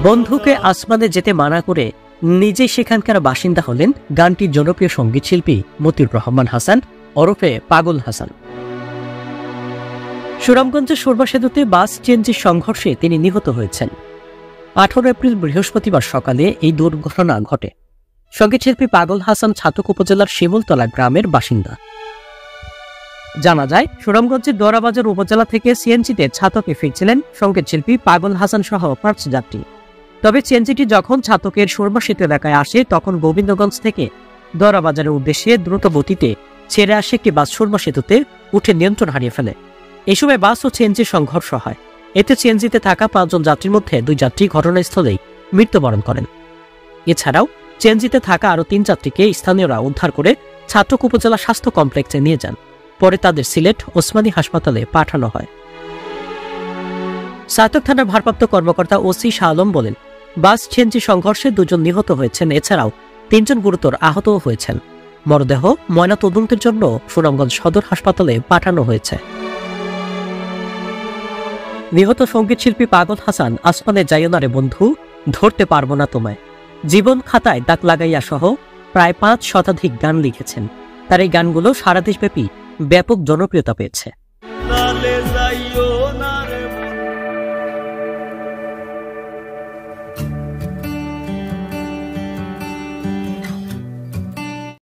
বন্ধুকে আসমানে যেতে মানা করে নিজে সেখানকার বাসিন্দা হলেন গানটির জনপ্রিয় সঙ্গীত শিল্পী মতিউর রহমান হাসান ওরফে পাগল হাসান। সুনামগঞ্জের সুরমা সেতুতে বাস সিএনজির সংঘর্ষে তিনি নিহত হয়েছেন। 18 এপ্রিল বৃহস্পতিবার সকালে এই দুর্ঘটনা ঘটে। সঙ্গীতশিল্পী পাগল হাসান ছাতক উপজেলার শিমুলতলা গ্রামের বাসিন্দা। জানা যায়, সুনামগঞ্জের দোয়ারাবাজার উপজেলা থেকে সিএনজিতে ছাতকে ফিরছিলেন সঙ্গীতশিল্পী পাগল হাসান সহ 5 যাত্রী। তবে সিএনজিটি যখন ছাতকের সুরমা সেতু এলাকায় আসে, তখন গোবিন্দগঞ্জ থেকে দোয়ারাবাজারের উদ্দেশ্যে দ্রুত গতিতে ছেড়ে আসে একটি বাস সুরমা সেতুতে উঠে নিয়ন্ত্রণ হারিয়ে ফেলে। এই সময় বাস ও সিএনজির সংঘর্ষ হয়। এতে সিএনজিতে থাকা 5 জন যাত্রীর মধ্যে 2 যাত্রী ঘটনাস্থলেই মৃত্যুবরণ করেন। এছাড়াও সিএনজিতে থাকা আরও 3 যাত্রীকে স্থানীয়রা উদ্ধার করে ছাতক উপজেলা স্বাস্থ্য কমপ্লেক্সে নিয়ে যান। পরে তাদের সিলেট ওসমানী হাসপাতালে পাঠানো হয়। ছাতক থানার ভারপ্রাপ্ত কর্মকর্তা ওসি শাহ আলম বলেন, বাস সিএনজি সংঘর্ষে 2 জন নিহত হয়েছেন, এছাড়াও 3 জন গুরুতর আহতও হয়েছেন। মরদেহ ময়নাতদন্তের জন্য সুনামগঞ্জ সদর হাসপাতালে পাঠানো হয়েছে। নিহত সঙ্গীতশিল্পী পাগল হাসান আসমানে যাইও না রে বন্ধু, ধরতে পারবো না তোমায়, জীবন খাতায় দাগ লাগাইয়া সহ প্রায় 5 শতাধিক গান লিখেছেন। তার এই গানগুলো সারা দেশব্যাপী ব্যাপক জনপ্রিয়তা পেয়েছে।